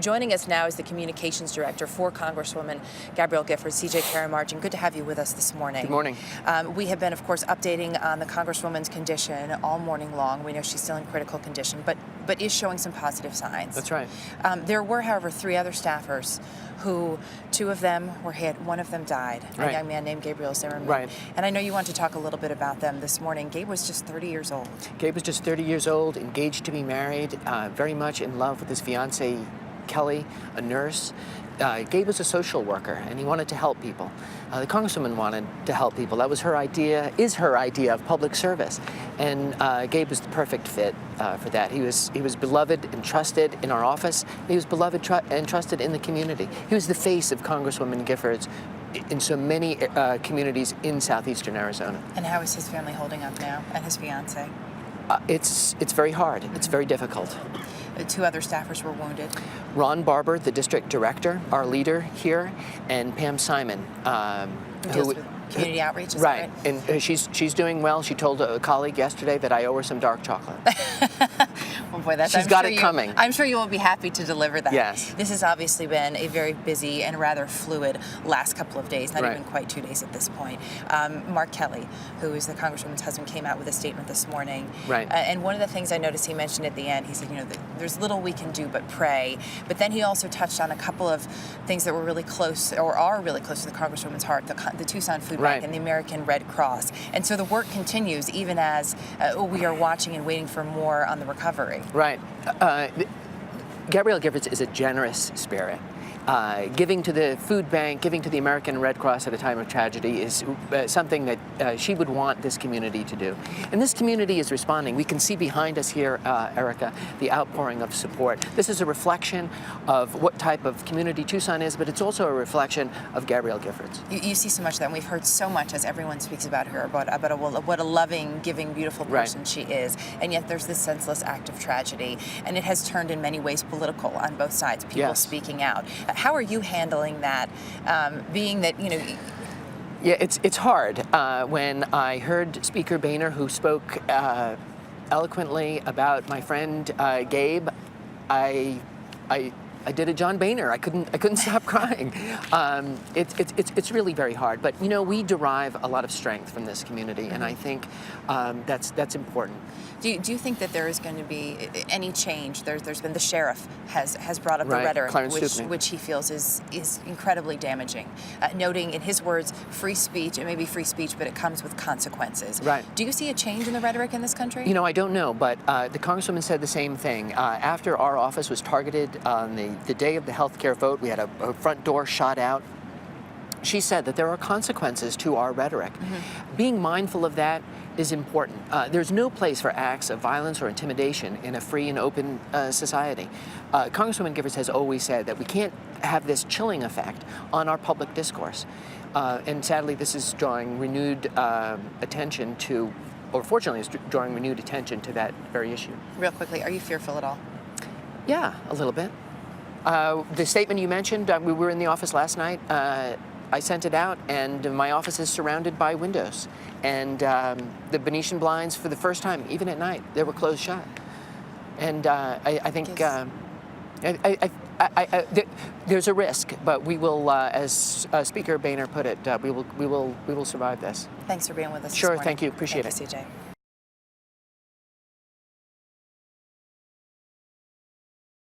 Joining us now is the Communications Director for Congresswoman Gabrielle Giffords, CJ Karamargin. Good to have you with us this morning. Good morning. We have been, of course, updating on the Congresswoman's condition all morning long. We know she's still in critical condition, but is showing some positive signs. That's right. There were, however, 3 other staffers who, 2 of them were hit, 1 of them died, right. A young man named Gabrielle Zimmerman. Right. And I know you want to talk a little bit about them this morning. Gabe was just 30 years old. Gabe was just 30 years old, engaged to be married, very much in love with his fiancée, Kelly, a nurse. Gabe was a social worker, and he wanted to help people. The Congresswoman wanted to help people. That was her idea, is her idea of public service. And Gabe was the perfect fit for that. He was beloved and trusted in our office. He was beloved and trusted in the community. He was the face of Congresswoman Giffords in so many communities in southeastern Arizona. And how is his family holding up now, and his fiancée? It's very hard. It's very difficult. 2 other staffers were wounded. Ron Barber, the district director, our leader here, and Pam Simon, Who deals with community outreach, is right. that right? And she's doing well. She told a colleague yesterday that I owe her some dark chocolate. Oh boy, that's, She's got it coming. I'm sure you will be happy to deliver that. Yes. This has obviously been a very busy and rather fluid last couple of days, not right. even quite 2 days at this point. Mark Kelly, who is the Congresswoman's husband, came out with a statement this morning. Right. And one of the things I noticed he mentioned at the end, he said, there's little we can do but pray. But then he also touched on a couple of things that were really close, or are really close to the Congresswoman's heart, the Tucson Food right. Bank and the American Red Cross. And so the work continues even as we are watching and waiting for more on the recovery. Right. Gabrielle Giffords is a generous spirit. Giving to the food bank, giving to the American Red Cross at a time of tragedy is something that she would want this community to do. And this community is responding. We can see behind us here, Erica, the outpouring of support. This is a reflection of what type of community Tucson is, but it's also a reflection of Gabrielle Giffords. You see so much of that, and we've heard so much as everyone speaks about her, about what a loving, giving, beautiful person right. she is. And yet there's this senseless act of tragedy, and it has turned in many ways political on both sides, people yes. speaking out. How are you handling that, being that, Yeah, it's hard. When I heard Speaker Boehner, who spoke eloquently about my friend Gabe, I did a John Boehner. I couldn't stop crying. It's really very hard. But we derive a lot of strength from this community, and I think that's important. Do you think that there is going to be any change? There's been the sheriff has brought up right. the rhetoric, Clarence which he feels is incredibly damaging, noting in his words, free speech. It may be free speech, but it comes with consequences. Right. Do you see a change in the rhetoric in this country? I don't know, but the Congresswoman said the same thing. After our office was targeted on the day of the health care vote, we had a front door shot out. She said that there are consequences to our rhetoric. Mm-hmm. Being mindful of that is important. There's no place for acts of violence or intimidation in a free and open society. Congresswoman Giffords has always said that we can't have this chilling effect on our public discourse. And sadly, this is drawing renewed attention to, or fortunately, it's drawing renewed attention to that very issue. Real quickly, are you fearful at all? Yeah, a little bit. The statement you mentioned, we were in the office last night. I sent it out, and my office is surrounded by windows. And the Venetian blinds, for the first time, even at night, they were closed shut. And I think there's a risk, but we will, as Speaker Boehner put it, we will survive this. Thanks for being with us. Sure, this morning. thank you. Appreciate Thank you, CJ.